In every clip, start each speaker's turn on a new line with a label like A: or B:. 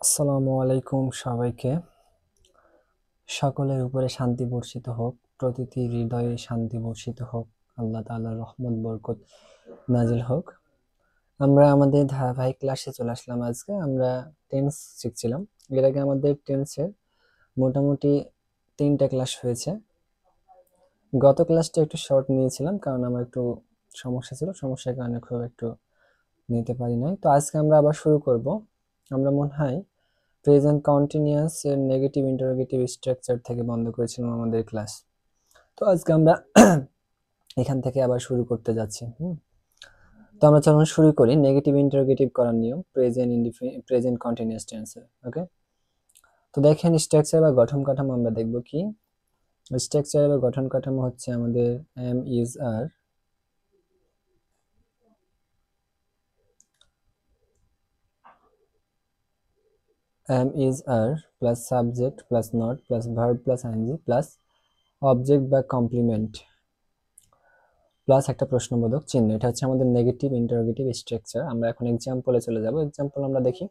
A: আসসালামু আলাইকুম সবাইকে। সকলের উপরে শান্তি বর্ষিত হোক, প্রতিটি হৃদয়ে শান্তি বর্ষিত হোক, আল্লাহ তাআলার রহমত বরকত নাজিল হোক। আমরা আমাদের ধারাবাহিক ক্লাসে চলে আসলাম। আজকে আমরা টেন্স শিখছিলাম। এর আগে আমাদের টেন্সের মোটামুটি 3টা ক্লাস হয়েছে। গত ক্লাসটা একটু শর্ট নিয়েছিলাম কারণ আমার একটু সমস্যা ছিল, সমস্যার কারণে খুব একটু নিতে পারি নাই। তো আজকে আমরা আবার শুরু করব। আমরা মনে হয় প্রেজেন্ট কন্টিনিউয়াস এর নেগেটিভ ইন্টারোগেটিভ স্ট্রাকচার থেকে বন্ধ করেছিলাম আমাদের ক্লাস। তো আজকে আমরা এখান থেকে আবার শুরু করতে যাচ্ছি। তো আমরা চলুন শুরু করি নেগেটিভ ইন্টারোগেটিভ করার নিয়ম প্রেজেন্ট কন্টিনিউয়াস টেন্সে। ওকে, তো দেখেন স্ট্রাকচার বা গঠন কাঠামো আমরা দেখব কি। স্ট্রাকচার বা গঠন কাঠামো হচ্ছে আমাদের am is are, am is are plus subject plus not plus verb plus ing plus object বা কমপ্লিমেন্ট প্লাস একটা প্রশ্নবোধক চিহ্ন। এটা হচ্ছে আমাদের নেগেটিভ ইন্টারোগেটিভ স্ট্রাকচার। আমরা এখন এক্সাম্পলে চলে যাব। এক্সাম্পল আমরা দেখি।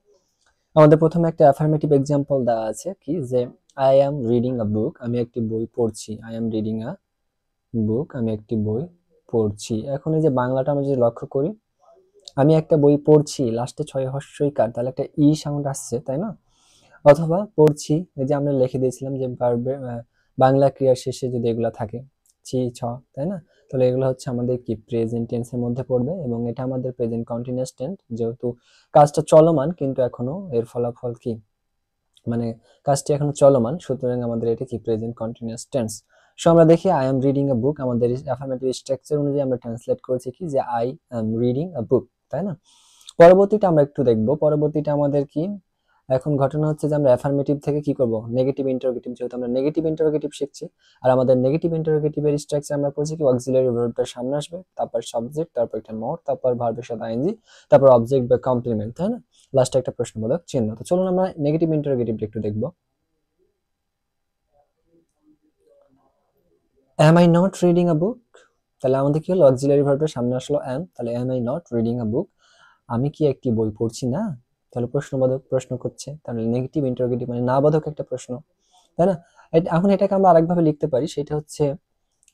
A: আমাদের প্রথমে একটা অ্যাফার্মেটিভ এক্সাম্পল দেওয়া আছে কি, যে I am reading a book, আমি একটি বই পড়ছি। I am reading a book, আমি একটি বই পড়ছি। এখন এই যে বাংলাটা আমরা যদি লক্ষ্য করি, আমি একটা বই পড়ছি, লাস্টে 6 হস্যইকার, তাহলে একটা ই সাউন্ড আসছে, তাই না? অথবা পড়ছি, এই যে আমরা লিখে দিয়েছিলাম যে ভার্বের বাংলা ক্রিয়ার শেষে যদি এগুলো থাকে ছি ছ, তাই না? তাহলে এগুলো হচ্ছে আমাদের কি প্রেজেন্ট টেন্সের মধ্যে পড়বে, এবং এটা আমাদের প্রেজেন্ট কন্টিনিউয়াস টেন্স, যেহেতু কাজটা চলমান কিন্তু এখনো এর ফলাফল কি, মানে কাজটি এখনো চলমান, সুতরাং আমাদের এটা কি প্রেজেন্ট কন্টিনিউয়াস টেন্স। সো আমরা দেখি আই এম রিডিং আ বুক, আমাদের অ্যাফার্মেটিভ স্ট্রাকচার অনুযায়ী আমরা ট্রান্সলেট করেছি কি, যে আই এম রিডিং আ বুক, তাই না? পরবর্তীটা আমরা একটু দেখব। পরবর্তীটা আমাদের কি, এখন ঘটনা হচ্ছে যে আমরা অ্যাফার্মেটিভ থেকে কি করব, নেগেটিভ ইন্টারোগেটিভ, যেহেতু আমরা নেগেটিভ ইন্টারোগেটিভ শিখছি, আর আমাদের নেগেটিভ ইন্টারোগেটিভের স্ট্রাকচার আমরা পড়ছি কি, অক্সিলারি ভার্বটা সামনে আসবে, তারপর সাবজেক্ট, তারপর একটা নট, তারপর ভার্বের সাথে আইএনজি, তারপর অবজেক্ট বা কমপ্লিমেন্ট, তাই না? লাস্টে একটা প্রশ্নবোধক চিহ্ন। তো চলুন আমরা নেগেটিভ ইন্টারোগেটিভটা একটু দেখব। Am I not reading a book, তাহলে আমাদের কি হলো, অক্সিলারি ভার্বের সামনে আসলো অ্যাম, তাহলে am I not reading a book, আমি কি একটি বই পড়ছি না? তাহলে প্রশ্নবোধক প্রশ্ন করছে, তাহলে নেগেটিভ ইন্টারোগেটিভ মানে না বোধক একটা প্রশ্ন, তাই না? এখন এটাকে আমরা আরেকভাবে লিখতে পারি, সেটা হচ্ছে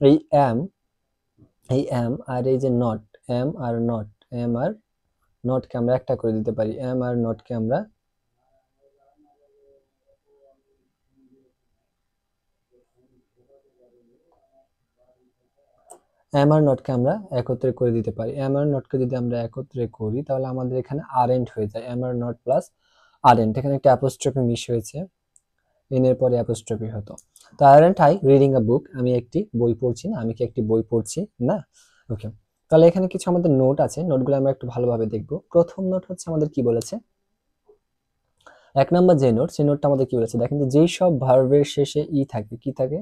A: এই অ্যাম, এই অ্যাম আর এই যে নট, অ্যাম আর নট, অ্যাম আর নটকে আমরা একটা করে দিতে পারি। অ্যাম আর নটকে আমরা অ্যাম আর নটকে আমরা একত্রে করে দিতে পারি। অ্যাম আর নটকে যদি আমরা একত্রে করি তাহলে আমাদের এখানে আরেন্ট হয়ে যায়, অ্যাম আর নট প্লাস আরেন্ট। এখানে একটা অ্যাপোস্ট্রফি মিস হয়েছে, এন এর পরে অ্যাপোস্ট্রফি হতো। তো aren't I reading a book, আমি একটি বই পড়ছি না, আমি কি একটি বই পড়ছি না? ওকে, তাহলে এখানে কিছু আমাদের নোট আছে, নোটগুলো আমরা একটু ভালোভাবে দেখব। প্রথম নোট হচ্ছে আমাদের কি বলেছে, 1 নাম্বার যে নোট, সেই নোটটা আমাদের কি বলেছে দেখেন, যে যেই সব ভার্বের শেষে ই থাকে, কি থাকে,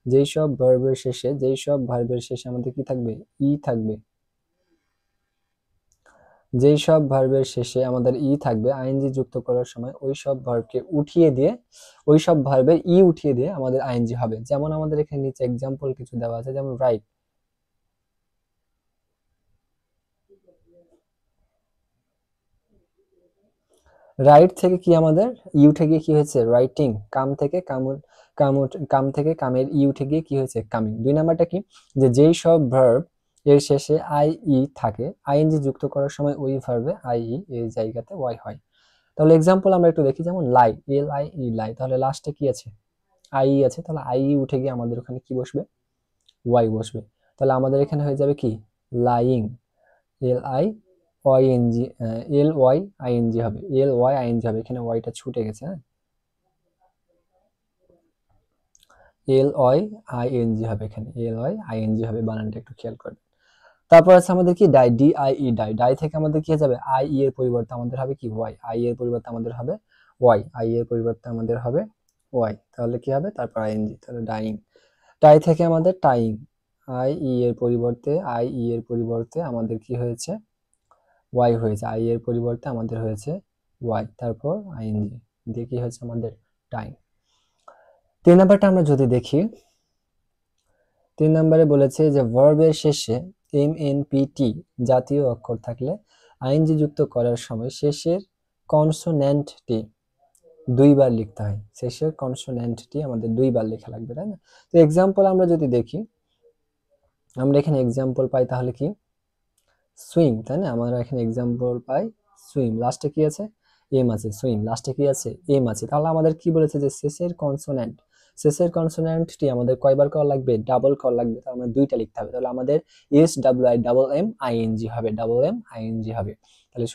A: যেই সব ভার্বের শেষে, যেই সব ভার্বের শেষে আমাদের কি থাকবে, ই থাকবে, যেই সব ভার্বের শেষে আমাদের ই থাকবে, আইএনজি যুক্ত করার সময় ওই সব ভার্বকে উঠিয়ে দিয়ে, ওই সব ভার্বের ই উঠিয়ে দিয়ে আমাদের আইএনজি হবে। যেমন আমাদের এখানে নিচে এক্সাম্পল কিছু দেওয়া আছে, যেমন রাইট, রাইট থেকে কি আমাদের ই উঠে গিয়ে কি হয়েছে, রাইটিং। কাম থেকে কাম থেকে কামের ই উঠে গিয়ে কি হয়েছে, কামিং। 2 নাম্বারটা কি, যে যেই সব ভার্ব এর শেষে আই ই থাকে, আইএনজি যুক্ত করার সময় ওই ভার্বে আই ই এর জায়গাতে ওয়াই হয়। তাহলে এক্সাম্পল আমরা একটু দেখি, যেমন লাই, এল আই ই লাই, তাহলে লাস্টে কি আছে, আই ই আছে, তাহলে আই ই উঠে গিয়ে আমাদের ওখানে কি বসবে, ওয়াই বসবে। তাহলে আমাদের এখানে হয়ে যাবে কি, lying, L I Y N G, L Y I N G হবে, L Y I N G হবে, এখানে ওয়াইটা ছুটে গেছে, হ্যাঁ, L Y I N G হবে, এখানে L Y I N G হবে, বানানটা একটু খেয়াল করবেন। তারপর আছে আমাদের কি die, D I E die, die থেকে আমাদের কি হয়ে যাবে, আই ই এর পরিবর্তে আমাদের হবে কি, ওয়াই, আই এর পরিবর্তে আমাদের হবে ওয়াই, আই এর পরিবর্তে আমাদের হবে ওয়াই, তাহলে কি হবে, তারপর আইএনজি, তাহলে ডাইং। টাই থেকে আমাদের টাইং, আই ই এর পরিবর্তে, আই ই এর পরিবর্তে আমাদের কি হয়েছে, ওয়াই হয়েছে, আই এর পরিবর্তে আমাদের হয়েছে ওয়াই, তারপর আইএনজি দিয়ে কি হয়েছে আমাদের টাইম। 3 নাম্বারটা আমরা যদি দেখি, 3 নাম্বারে বলেছে যে ভার্বের শেষে এম এন পি টি জাতীয় অক্ষর থাকলে আইএনজি যুক্ত করার সময় শেষের কনসোন্যান্টটি দুইবার লিখতে হয়, শেষের কনসোনেন্টটি আমাদের দুইবার লেখা লাগবে, তাই না? তো এক্সাম্পল আমরা যদি দেখি, আমরা এখানে এক্সাম্পল পাই তাহলে কি সুইম, তাই না? আমরা এখানে এক্সাম্পল পাই সুইম, লাস্টে কি আছে এম আছে, সুইম লাস্টে কি আছে এম আছে। তাহলে আমাদের কি বলেছে যে শেষের কনসোনেন্টটি আমাদের কয়বার করা লাগবে, ডাবল করা লাগবে, তার মানে দুইটা লিখতে হবে। তাহলে আমাদের S W I double M ING হবে, ডাবল এম আইএনজি হবে। তাহলে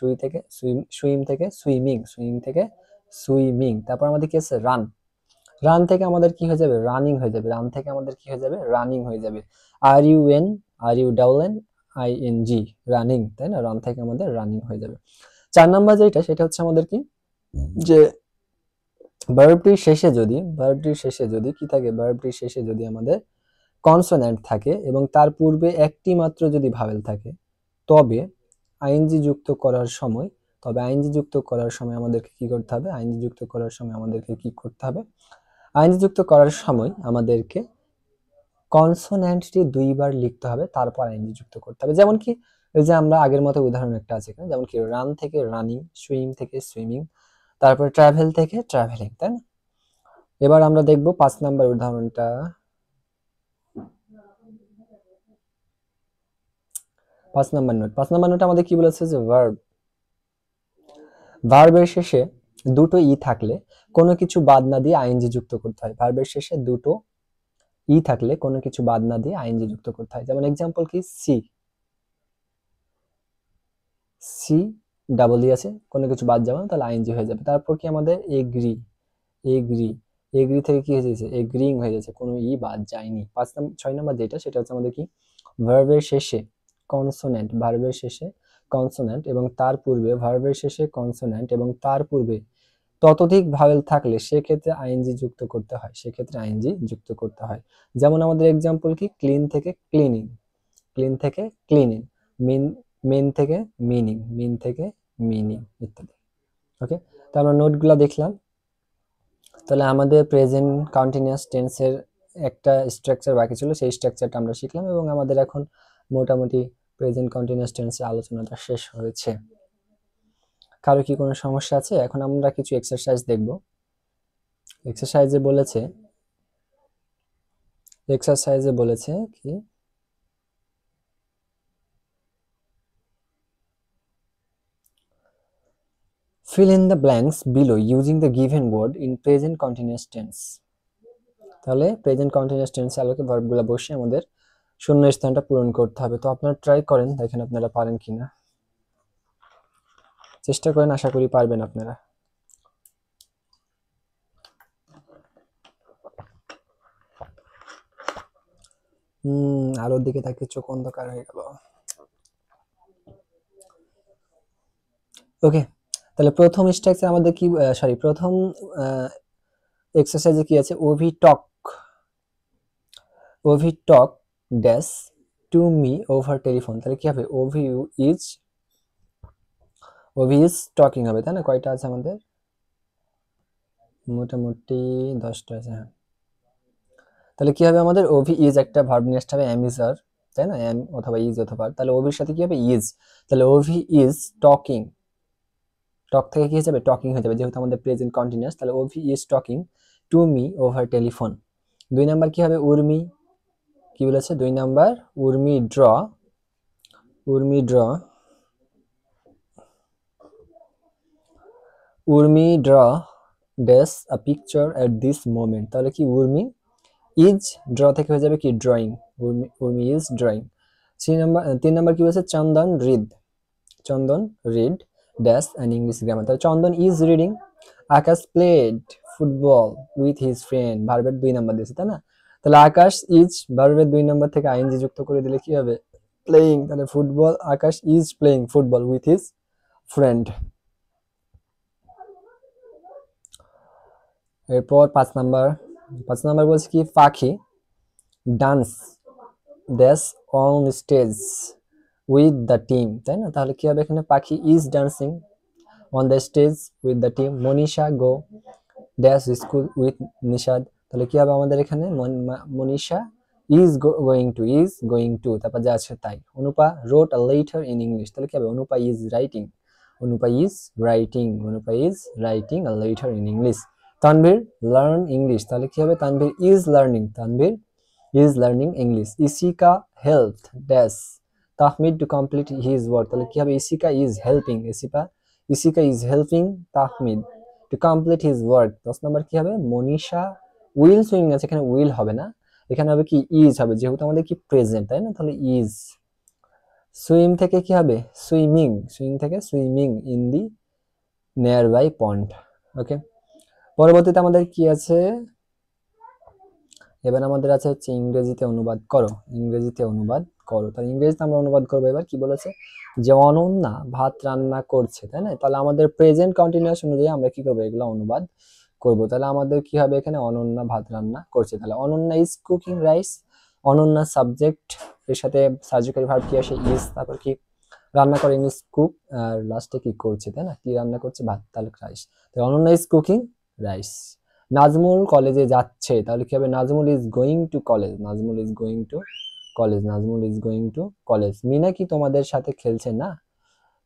A: সুইম থেকে সুইমিং, তারপর আমাদের কি আছে রান থেকে আমাদের কি হয়ে যাবে, রানিং হয়ে যাবে, রান থেকে আমাদের কি হয়ে যাবে, রানিং হয়ে যাবে। R U double N ING, running, তাই না? রান থেকে আমাদের রানিং হয়ে যাবে। 4 নাম্বার যেটা, সেটা হচ্ছে আমাদের কি, যে ভার্বটির শেষে যদি কি থাকে, ভার্বটির শেষে যদি আমাদের কনসোন্যান্ট থাকে এবং তার পূর্বে একটি মাত্র যদি ভাওয়েল থাকে, তবে আইএনজি যুক্ত করার সময় আমাদেরকে কি করতে হবে, আইএনজি যুক্ত করার সময় আমাদেরকে কনসোন্যান্টটি দুইবার লিখতে হবে, তারপর আইএনজি যুক্ত করতে হবে। যেমন কি, এই যে আমরা আগের মতো উদাহরণ একটা আছে এখানে, যেমন কি রান থেকে রানিং, সুইম থেকে সুইমিং, তারপর ট্রাভেল থেকে ট্রাভেলিং, তাই না? এবার আমরা দেখব 5 নাম্বার উদাহরণটা। 5 নাম্বার নোট আমাদের কি বলেছে, যে ভার্বের শেষে দুটো ই থাকলে কোনো কিছু বাদ না দিয়ে আইএনজি যুক্ত করতে হয়। ভার্বের শেষে দুটো ই থাকলে কোনো কিছু বাদ না দিয়ে আইএনজি যুক্ত করতে হয়। যেমন এক্সাম্পল কি, সি ডাবল ই আছে, কোনো কিছু বাদ যাবে না, তাহলে আইএনজি হয়ে যাবে। তারপর কি আমাদের এগ্রি থেকে কি হয়ে যাচ্ছে, এগ্রিং হয়ে যাচ্ছে, কোনো ই বাদ যায়নি। 6 নাম্বার যেটা, সেটা হচ্ছে আমাদের কি, ভার্বের শেষে কনসোন্যান্ট এবং তার পূর্বে ততোধিক ভাওয়েল থাকলে সেক্ষেত্রে আইএনজি যুক্ত করতে হয়। যেমন আমাদের এক্সাম্পল কি, ক্লিন থেকে ক্লিনিং, মিন থেকে মিনিং ইত্যাদি। ওকে, তো আমরা নোটগুলো দেখলাম। তাহলে আমাদের প্রেজেন্ট কন্টিনিউয়াস টেন্সের একটা স্ট্রাকচার বাকি ছিল, সেই স্ট্রাকচারটা আমরা শিখলাম এবং আমাদের এখন মোটামুটি প্রেজেন্ট কন্টিনিউয়াস টেন্সের আলোচনাটা শেষ হয়েছে। কারো কি কোনো সমস্যা আছে? এখন আমরা কিছু এক্সারসাইজ দেখব। এক্সারসাইজে বলেছে কি, fill in the blanks below using the given word in present continuous tense। তাহলে প্রেজেন্ট কন্টিনিউয়াস টেন্সে আলোকে ভার্বগুলো বসে আমাদের শূন্য স্থানটা পূরণ করতে হবে। তো আপনারা ট্রাই করেন, দেখেন আপনারা পারেন কিনা, চেষ্টা করেন, আশা করি পারবেন আপনারা। আলোর দিকে তাকিয়ে চোখ অন্ধকার হয়ে গেল। ওকে, তাহলে প্রথম স্ট্রাকচার আমাদের কি, প্রথম এক্সারসাইজে কি আছে, Ovi talk dash to me over telephone. তাহলে কি হবে, ওভি ইজ টকিং হবে, তাই না? কয়টা আছে আমাদের, মোটামুটি 10টা আছে। হ্যাঁ, তাহলে কি হবে, আমাদের ওভি ইজ একটা ভার্ব নিয়ে আসতে হবে, এম ইজ আর, তাই না? এম অথবা ইজ অথবা, তাহলে ওভির সাথে কি হবে, ইজ। তাহলে ওভি ইজ টকিং, টক থেকে কি হয়ে যাবে, টকিং হয়ে যাবে, যেহেতু আমাদের প্রেজেন্ট কন্টিনিউয়াস। তাহলে Ovi is talking to me over telephone. 2 number কি হবে, উর্মি, কি বলেছে 2 number, Urmi draw dash a picture at this moment. তাহলে কি, উর্মি ইজ ড্র থেকে হয়ে যাবে কি, drawing, Urmi is drawing. 3 number কি বলেছে, Chandan read dash an English grammar. তাহলে Chandan is reading, Akash played football with his friend, ভার্বের 2 নাম্বার দিয়েছে, তাই না? তাহলে আকাশ ইজ ভার্বের 2 নাম্বার থেকে আইএনজি যুক্ত করে দিলে কি হবে, প্লেইং। তাহলে Akash is playing football with his friend. এরপর 5 নাম্বার বলছে কি, Pakhi dance dash on stage with the team, তাই না? তাহলে কি হবে, এখানে Pakhi is dancing on the stage with the team. Manisha go dash school with Nishad. তাহলে কি হবে আমাদের এখানে, মনীষা ইজ গোয়িং টু, তারপর যা আছে তাই। Anupa wrote a letter in English. তাহলে কি হবে, Anupa is writing Anupa is writing, Anupa is writing a letter in English. Tanvir learn English, তাহলে কি হবে Tanvir is learning, Tanvir is learning English. Isika help dash Tahmid to complete his work, তাহলে কি হবে Isika is helping, Isika is helping Tahmid to complete his work. 10 number কি হবে Manisha will swimming আছে, এখানে উইল হবে না, এখানে হবে কি ইজ হবে, যেহেতু আমাদের কি প্রেজেন্ট তাই না, তাহলে ইজ। সুইম থেকে কি হবে সুইমিং, সুইং থেকে swimming in the nearby pond. Okay, পরবর্তীতে আমাদের কি আছে, এবার আমাদের আছে হচ্ছে ইংরেজিতে অনুবাদ করো, ইংরেজিতে অনুবাদ করো। তাহলে ইংরেজিতে আমরা অনুবাদ করবো। এবার কি বলেছে যে অনন্যা ভাত রান্না করছে, তাই না, তাহলে আমাদের প্রেজেন্ট কন্টিনিউয়াস অনুযায়ী আমরা কি করবো এগুলো অনুবাদ করব। তাহলে আমাদের কি হবে এখানে অনন্যা ভাত রান্না করছে, তাহলে Ananya is cooking rice, Ananya subject, এর সাথে সার্জিক্যাল ভার্ব কি আসে ইজ, তারপর কি রান্না করে ইংলিশ কুক, আর লাস্টে কি করছে তাই না, কি রান্না করছে ভাত, তাহলে রাইস। তাহলে Ananya is cooking rice. Nazmul কলেজে যাচ্ছে, তাহলে কি হবে Nazmul is going to college, Nazmul is going to college, Nazmul is going to college. Mina কি তোমাদের সাথে খেলছে না,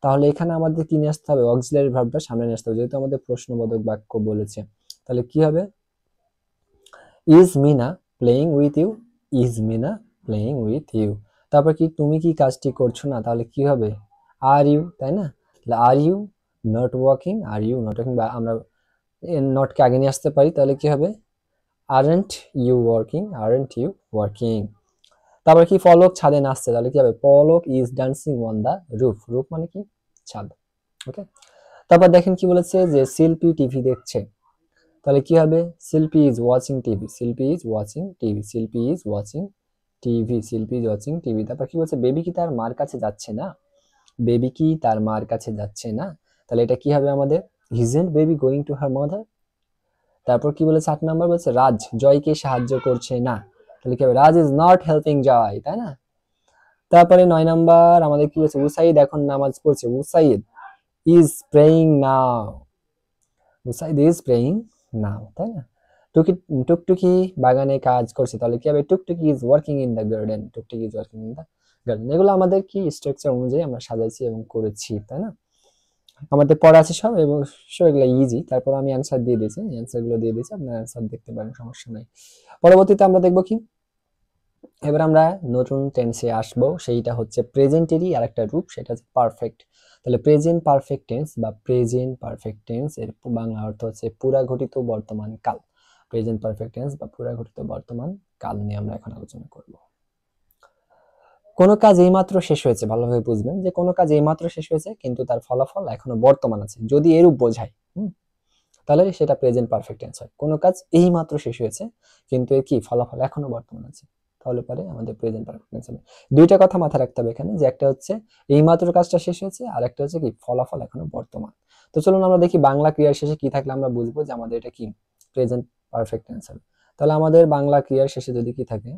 A: তাহলে এখানে আমাদের কি নিয়ে আসতে হবে অক্সিলারি ভার্বটা সামনে নিয়ে আসতে হবে, যেহেতু আমাদের প্রশ্নবোধক বাক্য বলেছে। তাহলে কি হবে is Mina playing with you, is Mina playing with you. তারপর কি তুমি কি কাজটি করছো না, তাহলে কি হবে আর ইউ, তাই না, তাহলে are you not working, are you not working, বা আমরা নটকে আগে নিয়ে আসতে পারি, তাহলে কি হবে aren't you working, aren't you working. তারপর কি পলক ছাদে নাচছে, তাহলে কি হবে Palak is dancing on the roof, roof মানে কি ছাদ। ওকে, তারপর দেখেন কি বলেছে যে শিল্পী টিভি দেখছে, তাহলে কি হবে শিল্পী ইজ ওয়াচিং টিভি, শিল্পী ইজ ওয়াচিং টিভি, শিল্পী ইজ ওয়াচিং টিভি, শিল্পী ইজ ওয়াচিং টিভি। তারপর কি বলছে বেবি কি তার মার কাছে যাচ্ছে না, বেবি কি তার মার কাছে যাচ্ছে না, তাহলে এটা কি হবে আমাদের isn't baby going to her mother. তারপর কি বলেছে 8 নাম্বার বলছে রাজ জয়কে সাহায্য করছে না, তাহলে কি হবে রাজ ইজ নট হেল্পিং জয়, তাই না। তারপরে 9 নাম্বার আমাদের কি বলেছে উসাইদ এখন নামাজ পড়ছে, Usaid is praying now, Usaid is praying now, তাই না। টুকটুকি বাগানে কাজ করছে, তাহলে কি হবে Tuktuki is working in the garden, Tuktuki is working in the garden. এগুলো আমাদের কি স্ট্রাকচার অনুযায়ী আমরা সাজাইছি এবং করেছি, তাই না। আমাদের পড়া আছে সব এবং সব এগুলো ইজি। তারপর আমি অ্যান্সার দিয়ে দিয়েছি, অ্যান্সারগুলো দিয়ে দিয়েছি, আপনারা অ্যান্সার দেখতে পারেন, সমস্যা নাই। পরবর্তীতে আমরা দেখব কি, এবার আমরা নতুন টেন্সে আসবো, সেইটা হচ্ছে প্রেজেন্টেরই আরেকটা রূপ, সেটা হচ্ছে পারফেক্ট। তাহলে প্রেজেন্ট পারফেক্ট টেন্স বা প্রেজেন্ট পারফেক্ট টেন্স এর বাংলা অর্থ হচ্ছে পুরাঘটিত বর্তমান কাল। প্রেজেন্ট পারফেক্ট টেন্স বা পুরাঘটিত বর্তমান কাল নিয়ে আমরা এখন আলোচনা করব। কোনো কাজ এইমাত্র শেষ হয়েছে, ভালোভাবে বুঝবেন যে কোনো কাজ এইমাত্র শেষ হয়েছে কিন্তু তার ফলাফল এখনো বর্তমান আছে, যদি এরূপ বোঝায় তাহলে সেটা প্রেজেন্ট পারফেক্ট টেন্স হয়। কোনো কাজ এইমাত্র শেষ হয়েছে কিন্তু এর কি ফলাফল এখনো বর্তমান আছে, তাহলে পরে আমাদের প্রেজেন্ট পারফেক্ট টেন্স হবে। দুইটা কথা মাথায় রাখতে হবে এখানে, যে একটা হচ্ছে এইমাত্র কাজটা শেষ হয়েছে, আর একটা হচ্ছে কি ফলাফল এখনো বর্তমান। তো চলুন আমরা দেখি বাংলা ক্রিয়ার শেষে কি থাকলে আমরা বুঝবো যে আমাদের এটা কি প্রেজেন্ট পারফেক্ট টেন্স হবে। তাহলে আমাদের বাংলা ক্রিয়ার শেষে যদি কি থাকে,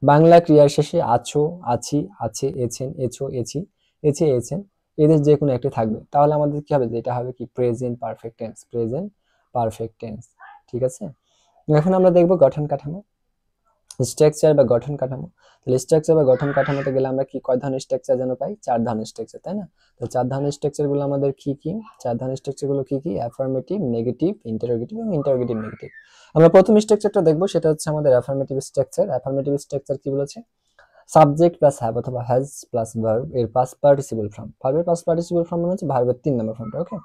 A: বাংলা ক্রিয়ার শেষে আছো, আছি, আছে, এছেন, এছো, এছি, এছে, এছেন, এদের যে কোনো একটি থাকবে, তাহলে আমাদের কি হবে যেটা হবে কি present perfect tense, present perfect tense. ঠিক আছে, এখন আমরা দেখব গঠন কাঠামো, স্ট্রাকচার বা গঠন কাঠামো। তাহলে স্ট্রাকচার বা গঠন কাঠামোতে গেলে আমরা কি কয় ধরনের স্ট্রাকচার যেন পাই, 4 ধরনের স্ট্রাকচার, তাই না। তো 4 ধরনের স্ট্রাকচার গুলো আমাদের কি কি, 4 ধরনের স্ট্রাকচার গুলো কি কি, অ্যাফার্মেটিভ, নেগেটিভ, ইন্টারোগেটিভ এবং ইন্টারোগেটিভ নেগেটিভ। আমরা প্রথম স্ট্রাকচারটা দেখব, সেটা হচ্ছে আমাদের অ্যাফার্মেটিভ স্ট্রাকচার। অ্যাফার্মেটিভ স্ট্রাকচার কি বলেছে, সাবজেক্ট প্লাস হ্যাভ অথবা হ্যাজ প্লাস ভার্ব এর পাস্ট পার্টিসিপল ফর্ম, ভার্বের পাস্ট পার্টিসিপল ফর্ম মানে হচ্ছে ভার্বের 3 নম্বর ফর্মটা। ওকে,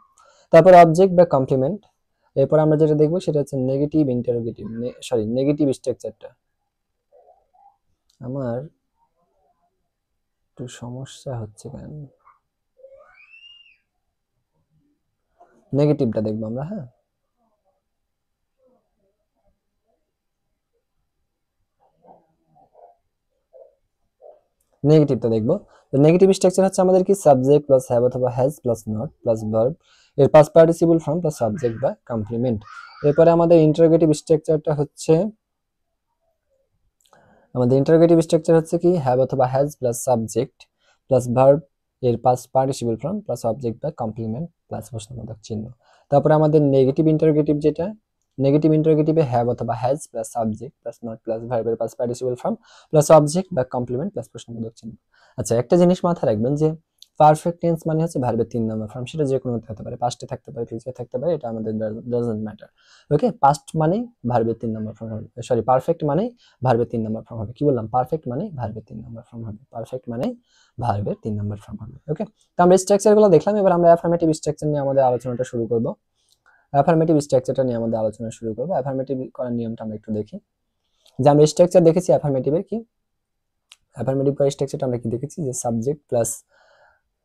A: তারপর অবজেক্ট বা কমপ্লিমেন্ট। এরপর আমরা যেটা দেখব সেটা হচ্ছে নেগেটিভ ইন্টারোগেটিভ, সরি নেগেটিভ স্ট্রাকচারটা। আমার একটু সমস্যা হচ্ছে কেন, নেগেটিভটা দেখবো আমরা। হ্যাঁ, নেগেটিভটা দেখবো। তো নেগেটিভ স্ট্রাকচার হচ্ছে আমাদের কি সাবজেক্ট প্লাস হ্যাভ অথবা has plus not plus verb এর past participle form plus subject বা কমপ্লিমেন্ট। এরপরে আমাদের ইন্টারোগেটিভ স্ট্রাকচারটা হচ্ছে, আমাদের ইন্টারোগেটিভ স্ট্রাকচার হচ্ছে কি হ্যাভ অথবা has plus subject plus verb এর past participle form plus object বা কমপ্লিমেন্ট প্লাস প্রশ্নবোধক চিহ্ন। তারপরে আমাদের নেগেটিভ ইন্টারোগেটিভ যেটা, নেগেটিভ ইন্টারোগেটিভে হ্যাভ অথবা has plus subject plus not plus ভার্বের past participle form plus object বা কমপ্লিমেন্ট প্লাস প্রশ্নবোধক চিহ্ন। আচ্ছা, একটা জিনিস মাথায় রাখবেন যে পারফেক্ট টেন্স মানে হচ্ছে ভার্বের 3 নম্বর ফর্ম, সেটা যে কোনো হতে পারে, পাস্টে থাকতে পারে, ফিউচারে থাকতে পারে, এটা আমাদের ডাজন্ট ম্যাটার। ওকে, পাস্ট মানে ভার্বের 3 নম্বর ফর্ম হবে, সরি পারফেক্ট মানে ভার্বের 3 নম্বর ফর্ম হবে। কি বললাম? পারফেক্ট মানে ভার্বের 3 নম্বর ফর্ম হবে, পারফেক্ট মানে ভার্বের 3 নম্বর ফর্ম হবে। ওকে, তো আমরা স্ট্রাকচারগুলো দেখলাম, এবার আমরা অ্যাফার্মেটিভ স্ট্রাকচার নিয়ে আমাদের আলোচনাটা শুরু করব। অ্যাফার্মেটিভ স্ট্রাকচারটা নিয়ে আমাদের আলোচনা শুরু করব। অ্যাফার্মেটিভ করার নিয়মটা আমরা একটু দেখি, যে আমরা স্ট্রাকচার দেখেছি অ্যাফার্মেটিভের কি, অ্যাফার্মেটিভ করার স্ট্রাকচারটা আমরা কি দেখেছি, যে সাবজেক্ট প্লাস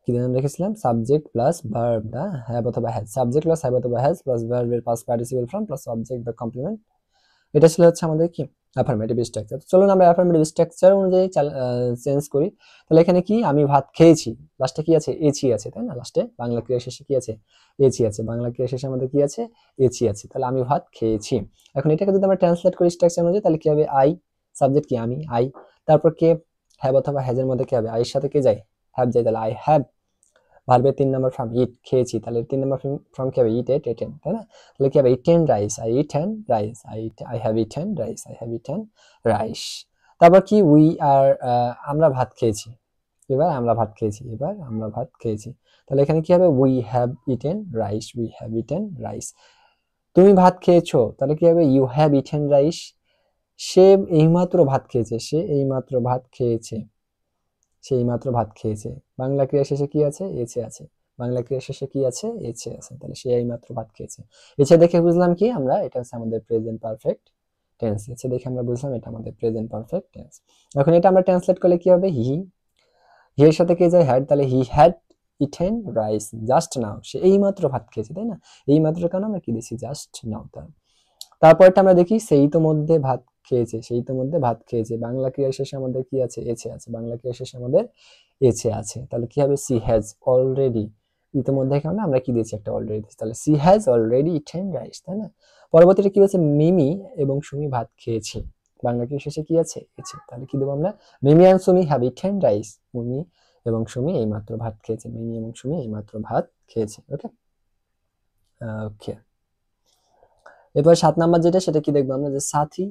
A: কি নাম রেখেছিলাম, subject plus verb the have অথবা হ্যাজ, সাবজেক্ট প্লাস হ্যাভ অথবা হ্যাজ প্লাস ভার্বের past participle form plus object বা কমপ্লিমেন্ট, এটা ছিল হচ্ছে আমাদের কি অ্যাফার্মেটিভ স্ট্রাকচার। চলুন আমরা অ্যাফার্মেটিভ স্ট্রাকচার অনুযায়ী চেঞ্জ করি। তাহলে এখানে কি, আমি ভাত খেয়েছি, লাস্টে কি আছে, এছি আছে, তাই না? লাস্টে বাংলা ক্রিয়া শেষে কি আছে, এছি আছে, বাংলা ক্রিয়া শেষে আমাদের কি আছে, এছি আছে। তাহলে আমি ভাত খেয়েছি। এখন এটাকে যদি আমরা ট্রান্সলেট করি স্ট্রাকচার অনুযায়ী, তাহলে কি হবে, আই, সাবজেক্ট কি আমি, আই, তারপর কে, হ্যাভ অথবা হ্যাজের মধ্যে কি হবে, আইয়ের সাথে কে যায়, হ্যাভ যায়, তাহলে আই হ্যাভ, ভার্বের 3 নম্বর ফর্ম ইট, খেয়েছি, তাহলে 3 নম্বর ফর্ম কি হবে, ইট, এট, এটেন, তাই না? তাহলে কি হবে, eaten rice, I eaten rice, I have eaten rice, I have eaten rice. তারপর কি, উই আর, আমরা ভাত খেয়েছি, এবার আমরা ভাত খেয়েছি, এবার আমরা ভাত খেয়েছি, তাহলে এখানে কি হবে, we have eaten rice, we have eaten rice. তুমি ভাত খেয়েছো, তাহলে কি হবে, ইউ হ্যাভ ইটেন রাইস, সে এইমাত্র ভাত খেয়েছে, সে এইমাত্র ভাত খেয়েছে, সেই মাত্র ভাত খেয়েছে, বাংলা ক্রিয়া শেষে কি আছে, এছে আছে, বাংলা ক্রিয়া শেষে কি আছে, এছে আছে, তাহলে সে এই মাত্র ভাত খেয়েছে। এছে দেখে বুঝলাম কি আমরা, এটা হচ্ছে আমাদের প্রেজেন্ট পারফেক্ট টেন্স। এছে দেখে আমরা বুঝলাম এটা আমাদের প্রেজেন্ট পারফেক্ট টেন্স। এখন এটা আমরা ট্রান্সলেট করলে কি হবে, হি, হি এর সাথে কে যায়, হ্যাড, তাহলে he had eaten rice just now, সে এই মাত্র ভাত খেয়েছে, তাই না? এই মাত্র কেন আমরা কি দিছি, জাস্ট নাও। তারপরটা আমরা দেখি, সেই তো মধ্যে ভাত খেয়েছে, সেই তো মধ্যে ভাত খেয়েছে, বাংলা ক্রিয়া শেষে আমাদের কি আছে, এছে আছে, বাংলা ক্রিয়া শেষে আমাদের এছে আছে, তাহলে কি হবে, সি হ্যাজ অলরেডি, ইতিমধ্যে এখানে আমরা কি দিয়েছি, একটা অলরেডি দিয়েছি, তাহলে she has already eaten rice, তাই না? পরবর্তীটা কি বলছে, মিমি এবং সুমি ভাত খেয়েছে, বাংলা ক্রিয়া শেষে কি আছে, এছে, তাহলে কি দেবো আমরা, Mimi and Sumi have eaten rice, Mimi এবং সুমি এইমাত্র ভাত খেয়েছে, মিমি এবং সুমি এইমাত্র ভাত খেয়েছে। ওকে, ওকে, এরপর 7 নাম্বার যেটা, সেটা কি দেখবো আমরা, যে সাথী,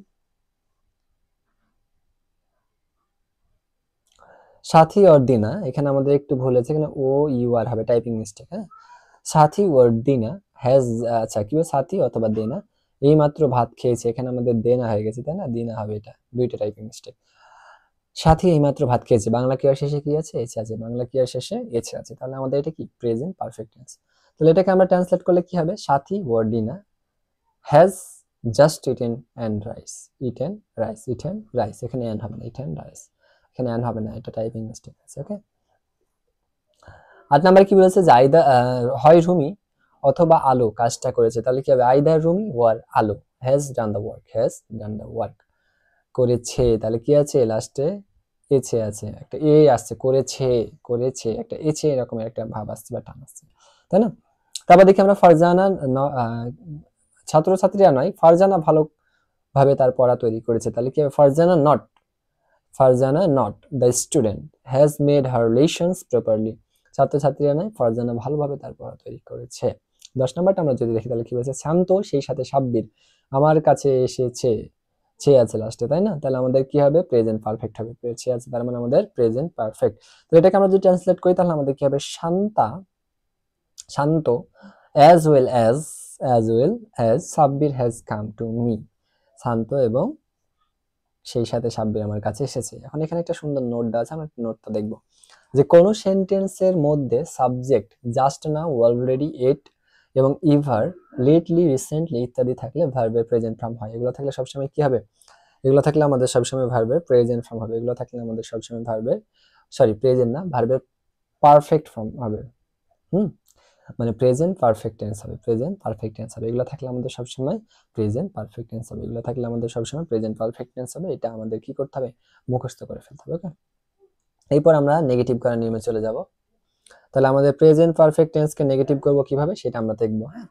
A: সাথী অর দিনা, এখানে আমাদের একটু ভুল আছে, এখানে ও ইউ আর হবে, টাইপিং মিস্টেক। হ্যাঁ, সাথী ওর দিনা হ্যাজ, আচ্ছা কি বলে, সাথী অথবা দেনা এই মাত্র ভাত খেয়েছে, এখানে আমাদের দেনা হয়ে গেছে, তাই না? দিনা হবে, এটা দুইটা টাইপিং মিস্টেক। সাথী এই মাত্র ভাত খেয়েছে, বাংলা ক্রিয়ার শেষে কি আছে, এছে আছে, বাংলা ক্রিয়ার শেষে এছে আছে, তাহলে আমাদের এটা কি প্রেজেন্ট পারফেক্ট টেন্স। তাহলে এটাকে আমরা ট্রান্সলেট করলে কি হবে, সাথী ওর দিনা has just eaten and rice, eaten rice, eaten rice, এখানে অ্যান্ড হবে না, ইটেন রাইস, এখানে অ্যান্ড হবে না, এটা টাইপিং মিস্টেক আছে। ওকে, 8 নাম্বার কি বলেছে, যে আইদা হয় রুমি অথবা আলো কাজটা করেছে, তাহলে কি হবে, আইদার রুমি ওয়ার আলো has done the work, has done the work, করেছে, তাহলে কি আছে, লাস্টে এছে আছে, একটা এ আসছে, করেছে, করেছে, একটা এছে এরকমের একটা ভাব আসছে বা টান আসছে, তাই না? তারপর দেখি আমরা ফারজানা, ছাত্রছাত্রীরা নয়, ফারজানা ভালোভাবে তার পড়া তৈরি করেছে, তাহলে কি হবে, Farzana not the student has made her lessons properly, ছাত্রছাত্রীরা নয়, ফারজানা ভালোভাবে তার পড়া তৈরি করেছে। 10 নাম্বারটা আমরা যদি দেখি, তাহলে কি বলছে, শান্ত সেই সাথে সাব্বির আমার কাছে এসেছে, ছে আছে লাস্টে, তাই না? তাহলে আমাদের কি হবে, প্রেজেন্ট পারফেক্ট হবে, ছে আছে, তার মানে আমাদের প্রেজেন্ট পারফেক্ট। তো এটাকে আমরা যদি ট্রান্সলেট করি, তাহলে আমাদের কি হবে, শান্ত as well as Sabbir has come to me, শান্ত এবং সেই সাথে সাব্বির আমার কাছে এসেছে। এখন এখানে একটা সুন্দর নোট দেওয়া আছে, আমরা নোটটা দেখবো, যে কোন সেন্টেন্সের মধ্যে সাবজেক্ট জাস্ট নাও, অলরেডি, এট এবং ইভার, লেটলি, রিসেন্টলি ইত্যাদি থাকলে ভার্বের প্রেজেন্ট ফর্ম হয়। এগুলো থাকলে সবসময় কি হবে, এগুলো থাকলে আমাদের সবসময় ভার্বের প্রেজেন্ট ফর্ম হবে, এগুলো থাকলে আমাদের সবসময় ভার্বের, সরি প্রেজেন্ট না, ভার্বের পারফেক্ট ফর্ম হবে। মানে প্রেজেন্ট পারফেক্ট টেন্স হবে, প্রেজেন্ট পারফেক্ট টেন্স হবে, এগুলো থাকলে আমাদের সবসময় প্রেজেন্ট পারফেক্ট টেন্স হবে, এগুলো থাকলে আমাদের সবসময় প্রেজেন্ট পারফেক্ট টেন্স হবে। এটা আমাদের কি করতে হবে, মুখস্থ করে ফেলতে হবে। ওকে, এরপর আমরা নেগেটিভ করার নিয়মে চলে যাব। তাহলে আমাদের প্রেজেন্ট পারফেক্ট টেন্সকে নেগেটিভ করব কিভাবে, সেটা আমরা দেখবো। হ্যাঁ,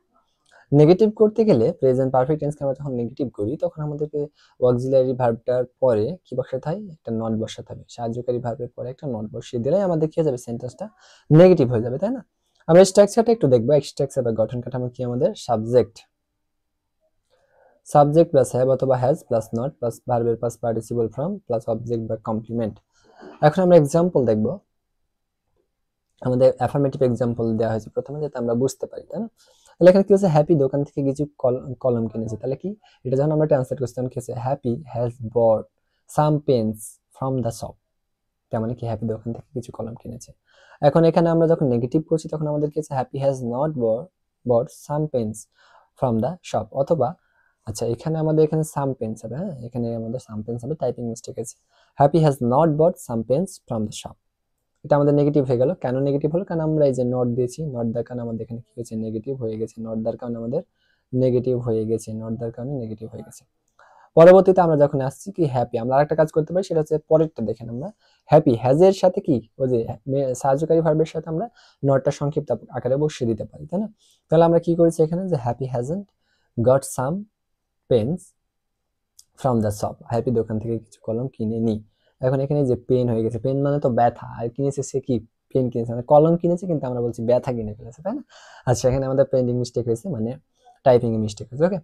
A: নেগেটিভ করতে গেলে প্রেজেন্ট পারফেক্ট টেন্সকে আমরা যখন নেগেটিভ করি, তখন আমাদেরকে অক্সিলারি ভার্বটার পরে কি বসাতে হয়, একটা নট বসাতে হবে, সাহায্যকারী ভার্বের পরে একটা নট বসিয়ে দিলে আমাদের কি হয়ে যাবে, সেন্টেন্সটা নেগেটিভ হয়ে যাবে, তাই না? আমরা স্ট্রাকচারটা একটু দেখবো, স্ট্রাকচার বা গঠন কাঠামো কি, আমাদের সাবজেক্ট সাবজেক্ট প্লাস হ্যাভ অথবা হ্যাজ প্লাস নট প্লাস ভার্বের past participle form plus object বা কমপ্লিমেন্ট। এখন আমরা এক্সাম্পল দেখব। আমাদের অ্যাফার্মেটিভ এক্সাম্পল দেওয়া হয়েছে প্রথমে, যাতে আমরা বুঝতে পারি, তাই না? তাহলে এখানে কি হচ্ছে, হ্যাপি দোকান থেকে কিছু কলম কিনেছে। তাহলে কি, এটা যখন আমরা ট্রান্সলেট করছি তখন কি হচ্ছে, Happy has bought some pens from the shop. তার মানে কি, হ্যাপি দোকান থেকে কিছু কলম কিনেছে। এখন এখানে আমরা যখন নেগেটিভ করছি তখন আমাদের কি হচ্ছে, Happy has not bought some pens from the shop. অথবা আচ্ছা, এখানে আমাদের এখানে সাম পেন্স হবে, হ্যাঁ এখানে আমাদের সাম পেন্স হবে, টাইপিং মিস্টেক আছে। Happy has not bought some pens from the shop, এটা আমাদের নেগেটিভ হয়ে গেল। কেন নেগেটিভ হলো, কারণ আমরা এই যে নট দিয়েছি, নট দেওয়ার কারণে আমাদের এখানে কি হয়েছে, নেগেটিভ হয়ে গেছে। নট দেওয়ার কারণে আমাদের নেগেটিভ হয়ে গেছে, নট দেওয়ার কারণে নেগেটিভ হয়ে গেছে। পরবর্তীতে আমরা যখন আসছি কি হ্যাপি, আমরা আরেকটা কাজ করতে পারি, সেটা হচ্ছে পরেরটা দেখেন। আমরা হ্যাপি হ্যাজ এর সাথে কি, ওই যে সাহায্যকারী ভার্বের সাথে আমরা নটটা সংক্ষিপ্ত আকারে বসিয়ে দিতে পারি, তাই না? তাহলে আমরা কি করেছি এখানে, যে Happy hasn't got some pens from the shop, Happy দোকান থেকে কিছু কলম কিনে নি। এখন এখানে যে পেন হয়ে গেছে, পেন মানে তো ব্যথা, আর কিনেছে সে কি, পেন কিনেছে, মানে কলম কিনেছে, কিন্তু আমরা বলছি ব্যথা কিনে ফেলেছে, তাই না? আচ্ছা, এখানে আমাদের পেন্ডিং মিস্টেক হয়েছে, মানে টাইপিং এ মিস্টেক হয়েছে। ওকে,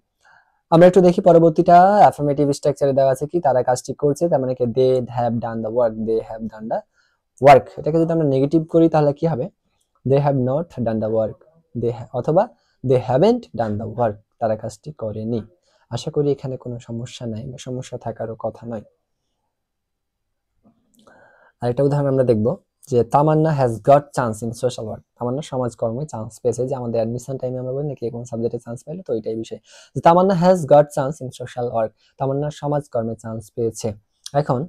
A: আমরা একটু দেখি পরবর্তীটা। অ্যাফার্মেটিভ স্ট্রাকচারে দেওয়া আছে কি, তারা কাজটি করছে, তার মানে কি they have done the work, they have done the work. এটাকে যদি আমরা নেগেটিভ করি তাহলে কি হবে, they have not done the work, অথবা they haven't done the work, তারা কাজটি করেনি। আশা করি এখানে কোনো সমস্যা নাই বা সমস্যা থাকারও কথা নয়। আরেকটা উদাহরণ আমরা দেখব, যে Tamanna has got chance in social work, Tamanna সমাজকর্মে চান্স পেয়েছে। যে আমাদের অ্যাডমিশন টাইমে আমরা বলি নাকি কোন সাবজেক্টে চান্স পাইলো, তো এটাই বিষয়, যে Tamanna has got chance in social work, Tamanna সমাজকর্মে চান্স পেয়েছে। এখন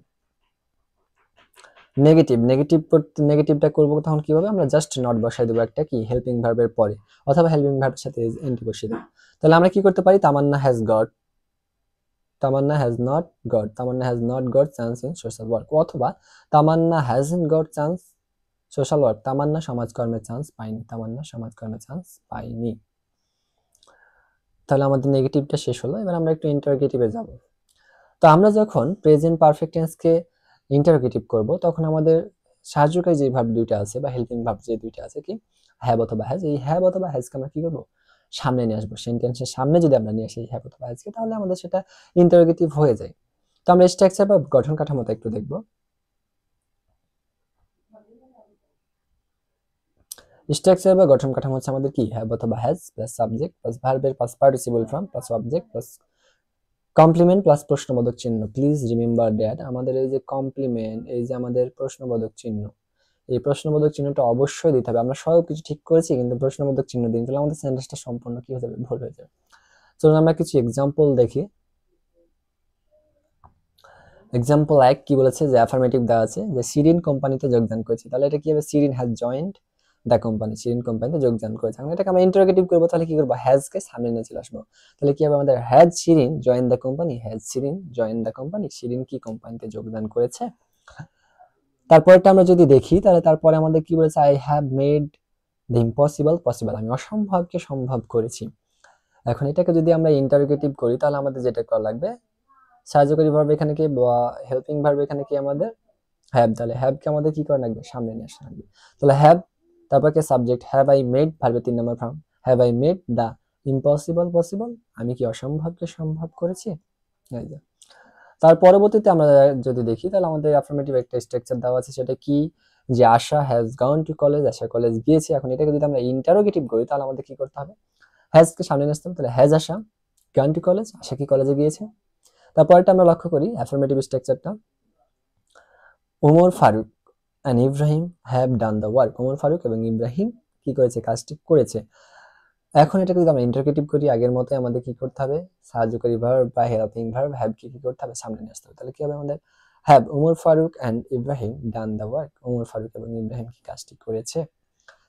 A: নেগেটিভটা করবো তখন কি হবে, আমরা জাস্ট নট বসাই দেবো একটা কি হেল্পিং ভার্বের পরে, অথবা হেল্পিং ভার্বের সাথে এনটি বসিয়ে দেবো। তাহলে আমরা কি করতে পারি, Tamanna has not got chance in social work, অথবা Tamanna hasn't got chance social work, Tamanna সমাজকর্মের চান্স পায়নি। তাহলে আমাদের নেগেটিভটা শেষ হলো। এবার আমরা একটু ইন্টারোগেটিভে যাব। তো আমরা যখন প্রেজেন্ট পারফেক্ট টেন্সকে ইন্টারোগেটিভ করব, তখন আমাদের সাহায্যকারী যে ভার্ব দুইটা আছে বা হেল্পিং ভার্ব যে দুইটা আছে কি, হ্যাভ অথবা হ্যাজ, এই হ্যাভ অথবা হ্যাজকে আমরা কি করব, সামনে নিয়ে আসবো। সেন্টেন্সের সামনে যদি আমরা নিয়ে আসি হ্যাভ অথবা হ্যাজকে, তাহলে আমাদের সেটা ইন্টারোগেটিভ হয়ে যায়। তো আমরা স্ট্রাকচার বা গঠন কাঠামোটা একটু দেখব। স্ট্রাকচার বা গঠন কাঠামো হচ্ছে আমাদের কি, হ্যাভ অথবা হ্যাজ প্লাস সাবজেক্ট প্লাস ভার্বের past participle form plus object plus complement plus প্রশ্নবোধক চিহ্ন। প্লিজ রিমেম্বার দ্যাট, আমাদের এই যে কমপ্লিমেন্ট, এই যে আমাদের প্রশ্নবোধক চিহ্ন, এই প্রশ্নবোধক চিহ্নটা অবশ্যই দিতে হবে। আমরা সব কিছু ঠিক করেছি কিন্তু প্রশ্নবোধক চিহ্ন দিন, তাহলে আমাদের সেন্টেন্সটা সম্পূর্ণ কি হয়ে যাবে, ভুল হয়ে যাবে। চলুন আমরা কিছু এক্সাম্পল দেখি। এক্সাম্পল 1 কি বলেছে, যে অ্যাফার্মেটিভ দেওয়া আছে যে শিরিন কোম্পানিতে যোগদান করেছে। তাহলে এটা কি হবে, Shirin has joined the company, Shirin কোম্পানিতে যোগদান করেছে। এখন এটাকে আমরা ইন্টারোগেটিভ করবো, তাহলে কি করবো, হ্যাজ কে সামনে নিয়ে চলে আসবো। তাহলে কি হবে আমাদের, has Shirin join the company, has Shirin join the company, Shirin কি কোম্পানিতে যোগদান করেছে। তারপরটা আমরা যদি দেখি, তাহলে তারপরে আমাদের কি বলেছে, I have made the impossible possible, আমি অসম্ভবকে সম্ভব করেছি। এখন এটাকে যদি আমরা ইন্টারোগেটিভ করি, তাহলে আমাদের যেটা করা লাগবে, সাহায্যকারী ভার্ব এখানে কি, হেল্পিং ভার্ব এখানে কি আমাদের হ্যাভ, তাহলে হ্যাভ কে আমাদের কি করা লাগবে, সামনে নিয়ে আসা লাগবে। তাহলে হ্যাভ, তারপর কি সাবজেক্ট, হ্যাভ আই মেড, ভার্বের 3 number form, have I made the impossible possible, আমি কি অসম্ভবকে সম্ভব করেছি। এই যে তার পরবর্তীতে আমরা যদি দেখি, তাহলে আমাদের অ্যাফার্মেটিভ একটা স্ট্রাকচার দেওয়া আছে, সেটা কি, যে Asha has gone to college, Asha college গিয়েছে। এখন এটাকে যদি আমরা ইন্টারোগেটিভ করি, তাহলে আমাদের কি করতে হবে, হ্যাজ কে সামনে নিয়ে আসতে হবে। তাহলে has Asha gone to college, Asha কি কলেজে গিয়েছে। তারপরটা আমরা লক্ষ্য করি অ্যাফার্মেটিভ স্ট্রাকচারটা, Omar Faruk and Ibrahim have done the work, Omar Faruk এবং ইব্রাহিম কি করেছে, কাজটি করেছে। এখন এটাকে যদি আমরা ইন্টারোগেটিভ করি, আগের মতো আমাদের কি করতে হবে, সাহায্যকারী ভার্ব বা হেল্পিং ভার্ব হ্যাভ কি করতে হবে, সামনে নিয়ে আসতে হবে। তাহলে কি হবে আমাদের, have Omar Faruk and Ibrahim done the work, Omar Faruk এবং ইব্রাহিম কি কাজটি করেছে।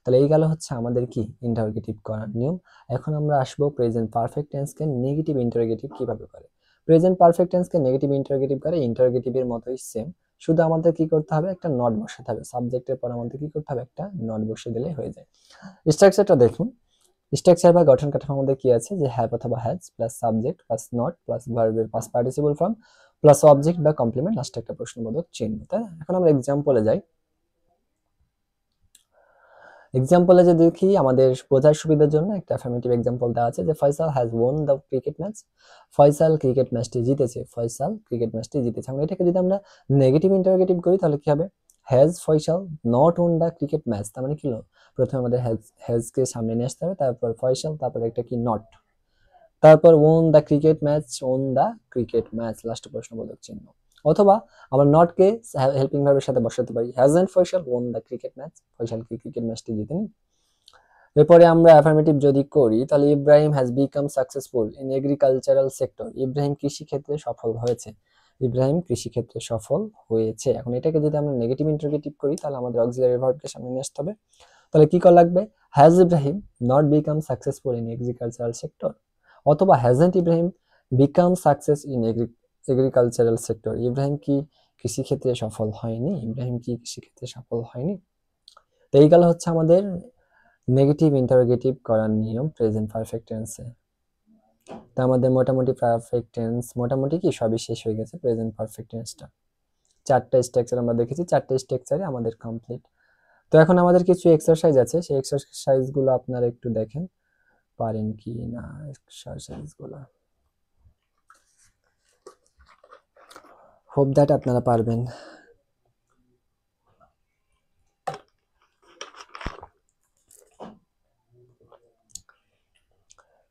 A: তাহলে এই গেল হচ্ছে আমাদের কি ইন্টারোগেটিভ করার নিয়ম। এখন আমরা আসবো প্রেজেন্ট পারফেক্ট টেন্সকে নেগেটিভ ইন্টারোগেটিভ কিভাবে করে। প্রেজেন্ট পারফেক্ট টেন্সকে নেগেটিভ ইন্টারোগেটিভ করে ইন্টারোগেটিভের মতোই সেম, শুধু আমাদের কি করতে হবে, একটা নট বসাতে হবে। সাবজেক্টের পর আমাদের কি করতে হবে, একটা নট বসিয়ে দিলেই হয়ে যায়। স্ট্রাকচারটা দেখুন। স্ট্রাকচার বা গঠন কাঠামোর মধ্যে কি আছে, যে হ্যাভ অথবা has plus subject plus not plus ভার্বের past participle form plus object বা কমপ্লিমেন্ট, লাস্টে একটা প্রশ্নবোধক চিহ্ন, তাই না? এখন আমরা এক্সাম্পলে যাই। এক্সাম্পলে যে দেখি আমাদের বোঝার সুবিধার জন্য একটা অ্যাফার্মেটিভ এক্সাম্পল দেওয়া আছে যে Faisal has won the cricket match. Faisal cricket ম্যাচটি জিতেছে, ফয়সাল ক্রিকেট ম্যাচটি জিতেছে। আমরা এটাকে যদি আমরা নেগেটিভ ইন্টারোগেটিভ করি তাহলে কি হবে? Has Faisal not won the cricket match. তার মানে কি হলো? প্রথমে আমাদের হ্যাজকে সামনে নিয়ে আসতে হবে, তারপর ফয়সাল, তারপর একটা কি নট, তারপর won the cricket match, won the cricket match, লাস্টে প্রশ্নবোধক চিহ্ন। অথবা আমরা নটকে হেল্পিং ভার্বের সাথে বসাতে পারি, hasn't Faisal won the cricket match, Faisal কি ক্রিকেট ম্যাচটি জিতেনি। এরপরে আমরা অ্যাফার্মেটিভ যদি করি তাহলে Ibrahim has become successful in agricultural sector. Ibrahim কৃষি ক্ষেত্রে সফল হয়েছে, ইব্রাহিম কৃষি ক্ষেত্রে সফল হয়েছে। এখন এটাকে যদি আমরা নেগেটিভ ইন্টারোগেটিভ করি তাহলে আমাদের অক্সিলারি ভার্বকে সামনে নিয়ে আসতে হবে। তাহলে কি করা লাগবে? Has Ibrahim not become successful in agricultural sector, অথবা hasn't Ibrahim become success in agricultural sector. Ibrahim কি কৃষি ক্ষেত্রে সফল হয়নি, ইব্রাহিম কি কৃষি ক্ষেত্রে সফল হয়নি। তো এই গেল হচ্ছে আমাদের নেগেটিভ ইন্টারোগেটিভ করার নিয়ম প্রেজেন্ট পারফেক্ট টেন্সে। তো আমাদের মোটামুটি পারফেক্ট টেন্স মোটামুটি কি সবই শেষ হয়ে গেছে। প্রেজেন্ট পারফেক্ট টেন্সটা 4টা স্ট্রাকচার আমরা দেখেছি, 4টা স্ট্রাকচারে আমাদের কমপ্লিট। তো এখন আমাদের কিছু এক্সারসাইজ আছে, সেই এক্সারসাইজগুলো আপনারা একটু দেখেন পারেন কি না। এক্সারসাইজগুলো হোপ দ্যাট আপনারা পারবেন।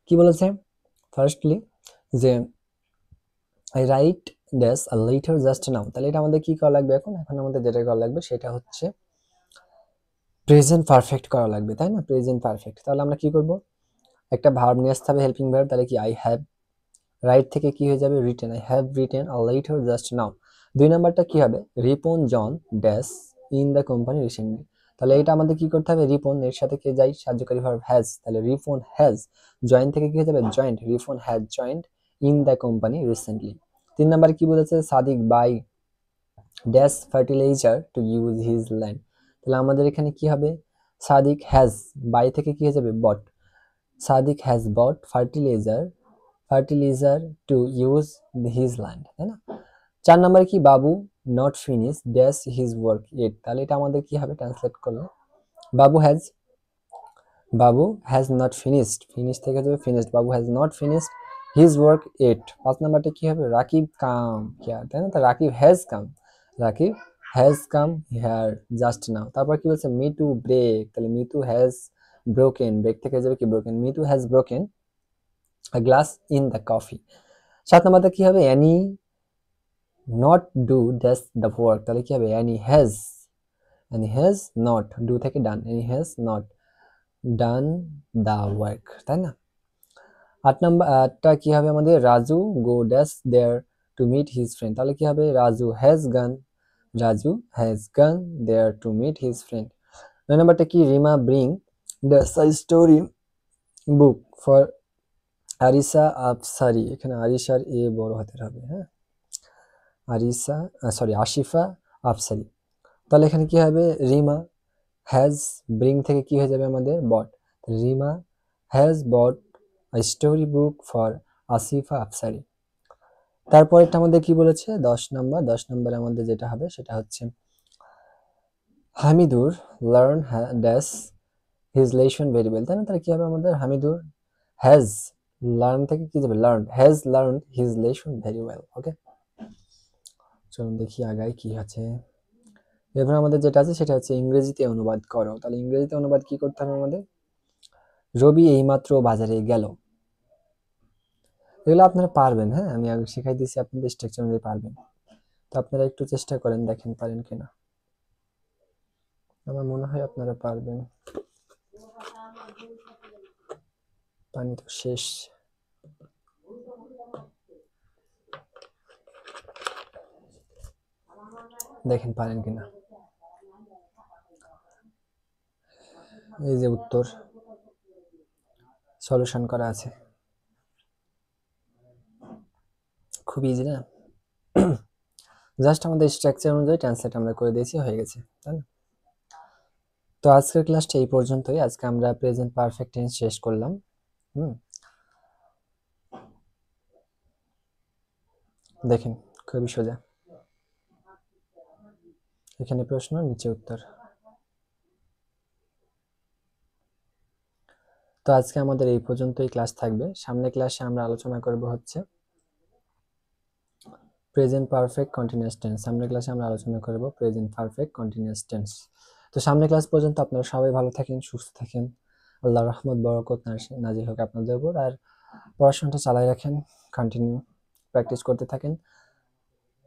A: কি বলেছে? ফার্স্টলি যে I write dash a letter just নাও। তাহলে এটা আমাদের কি করা লাগবে? এখন আমাদের যেটা করা লাগবে সেটা হচ্ছে প্রেজেন্ট পারফেক্ট করা লাগবে, তাই না? Present perfect. তাহলে আমরা কি করব? একটা ভার্ব নিয়ে আসতে হবে, হেল্পিং ভার্ব। তাহলে কি আই হ্যাভ, রাইট থেকে কি হয়ে যাবে? Written, I have written a letter just now. 2 নাম্বারটা কি হবে? Ripon join dash in the company recently. তাহলে এটা আমাদের কি করতে হবে? রিপন এর সাথে কে যাই? সাহায্যকারী ভার্ব হ্যাজ। তাহলে রিপন হ্যাজ, জয়েন থেকে কি হয়ে যাবে? Joined, Ripon has joined in the company recently. 3 নাম্বারে কি বলেছে? Sadiq buy dash fertilizer to use his land. তাহলে আমাদের এখানে কি হবে? সাদিক হ্যাজ, বাই থেকে কি হয়ে যাবে? Bought, Sadik has bought fertilizer to use his land, তাই না? 4 নম্বরে কি? Babu not finish dash his work it. তাহলে এটা আমাদের কি হবে ট্রান্সলেট করলে? বাবু হ্যাজ নট ফিনিশড, ফিনিশ থেকে যাবে finished, Babu has not finished his work ইট। 5 নাম্বারটা কি হবে? রাকিব কাম হিয়ার, তাই না? তো Rakib has come here just now. তারপর কি বলছে? মি টু ব্রেক, তাহলে Mitu has broken, break থেকে যাবে কি? Broken, Mitu has broken a glass in the coffee। 7 নাম্বারটা কি হবে? Annie not do dash the work. তাহলে কি হবে? অ্যানি হ্যাজ নট, ডু থেকে done, Annie has not done the work, তাই না? 8 নাম্বারটা কি হবে আমাদের? Raju go dash there to meet his friend. তাহলে কি হবে? Raju has gone there to meet his friend. 9 নাম্বারটা কি? Rima bring dash a story book for Arisa Afsari. এখানে আরিসার এ বড় হাতের হবে, হ্যাঁ, আশিফা আফসারি। তাহলে এখানে কি হবে? রিমা হ্যাজ, ব্রিং থেকে কি হয়ে যাবে আমাদের? Bought, Rima has bought a story book for Asifa Afsari. তারপরেরটা আমাদের কি বলেছে? 10 নাম্বার। 10 নাম্বারে আমাদের যেটা হবে সেটা হচ্ছে Hamidur learn dash his lesson very well, তাই না? তাহলে কি হবে আমাদের? হামিদুর হ্যাজ, লার্ন থেকে কি যাবে? Has learn his lesson very well. Okay, চলুন দেখি আগাই কি আছে। এবার আমাদের যেটা আছে সেটা হচ্ছে ইংরেজিতে অনুবাদ করো। তাহলে ইংরেজিতে অনুবাদ কি করতে হবে আমাদের? রবি এইমাত্র বাজারে গেল। এগুলো আপনারা পারবেন, হ্যাঁ, আমি আগে শিখাই দিয়েছি, আপনাদের স্ট্রাকচার অনুযায়ী পারবেন। তো আপনারা একটু চেষ্টা করেন, দেখেন পারেন কিনা। আমার মনে হয় আপনারা পারবেন। পানি তো শেষ। দেখেন পারেন কিনা। এই যে উত্তর সলিউশন করা আছে, খুব ইজি না? জাস্ট আমাদের স্ট্রাকচার অনুযায়ী ট্রান্সলেট আমরা করে দিয়েছি, হয়ে গেছে, তাই না? তো আজকের ক্লাসটা এই পর্যন্তই। আজকে আমরা প্রেজেন্ট পারফেক্ট টেন্স শেষ করলাম। দেখেন খুবই সোজা, এখানে প্রশ্ন, নিচে উত্তর। তো আজকে আমাদের এই পর্যন্তই ক্লাস থাকবে। সামনে ক্লাসে আমরা আলোচনা করব হচ্ছে প্রেজেন্ট পারফেক্ট কন্টিনিউয়াস টেন্স। সামনের ক্লাসে আমরা আলোচনা করব প্রেজেন্ট পারফেক্ট কন্টিনিউয়াস টেন্স। তো সামনের ক্লাস পর্যন্ত আপনারা সবাই ভালো থাকেন, সুস্থ থাকেন, আল্লাহর রহমত বরকত নাজিল হোক আপনাদের উপর। আর পড়াশোনাটা চালাই রাখেন, কন্টিনিউ প্র্যাকটিস করতে থাকেন,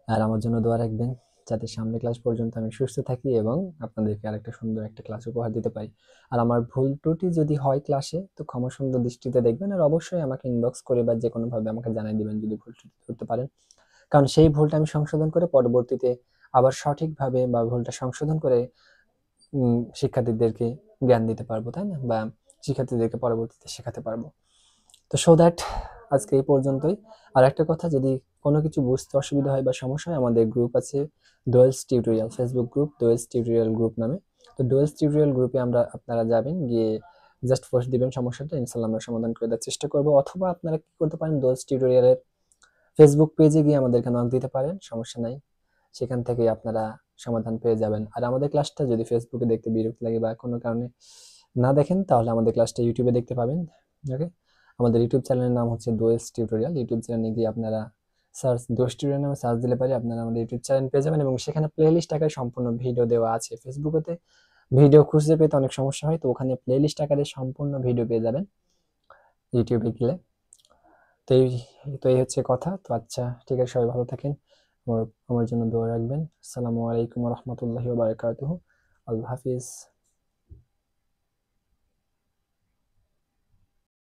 A: আর আমার জন্য দোয়া রাখবেন যাতে সামনের ক্লাস পর্যন্ত আমি সুস্থ থাকি এবং আপনাদেরকে আরেকটা সুন্দর একটা ক্লাস উপহার দিতে পারি। আর আমার ভুল ত্রুটি যদি হয় ক্লাসে, তো ক্ষমা সুন্দর দৃষ্টিতে দেখবেন, আর অবশ্যই আমাকে ইনবক্স করে বা যে কোনোভাবে আমাকে জানিয়ে দিবেন যদি ভুল ত্রুটি করতে পারেন, কারণ সেই ভুলটা আমি সংশোধন করে পরবর্তীতে আবার সঠিকভাবে বা ভুলটা সংশোধন করে শিক্ষার্থীদেরকে জ্ঞান দিতে পারবো, তাই না, বা শিক্ষার্থীদেরকে পরবর্তীতে শেখাতে পারবো। তো সো দ্যাট আজকে এই পর্যন্তই। আর একটা কথা, যদি কোনো কিছু বুঝতে অসুবিধা হয় বা সমস্যা হয়, আমাদের গ্রুপ আছে duels tutorial, Facebook group duels tutorial group নামে। তো ডুয়েলস টিউটোরিয়াল গ্রুপে আপনারা যাবেন, গিয়ে জাস্ট পোস্ট দিবেন সমস্যাটা, ইনশাল্লাহ আমরা সমাধান করে দেওয়ার চেষ্টা করবো। অথবা আপনারা কি করতে পারেন, ডুয়েলস টিউটোরিয়ালের ফেসবুক পেজে গিয়ে আমাদেরকে নক দিতে পারেন, সমস্যা নাই, সেখান থেকে আপনারা সমাধান পেয়ে যাবেন। আর আমাদের ক্লাসটা যদি ফেসবুকে দেখতে বিরক্ত লাগে বা কোনো কারণে না দেখেন, তাহলে আমাদের ক্লাসটা ইউটিউবে দেখতে পাবেন। ওকে, আমাদের ইউটিউব চ্যানেলের নাম হচ্ছে দোয়েলস টিউটোরিয়াল। ইউটিউব চ্যানেলে গিয়ে আপনারা দোয়েলস টিউটোরিয়াল নামে সার্চ দিলে পারে আপনারা আমাদের ইউটিউব চ্যানেল পেয়ে যাবেন, এবং সেখানে প্লেলিস্ট আকারে সম্পূর্ণ ভিডিও দেওয়া আছে। ফেসবুকেতে ভিডিও খুঁজতে পেতে অনেক সমস্যা হয়, তো ওখানে প্লেলিস্ট আকারে সম্পূর্ণ ভিডিও পেয়ে যাবেন ইউটিউবে গেলে। তো এই তো এই হচ্ছে কথা। তো আচ্ছা, ঠিক আছে, সবাই ভালো থাকেন, আমার জন্য দোয়া রাখবেন। আসসালামু আলাইকুম রহমতুল্লাহি ওয়া বারাকাতুহু। আল্লাহ হাফিজ।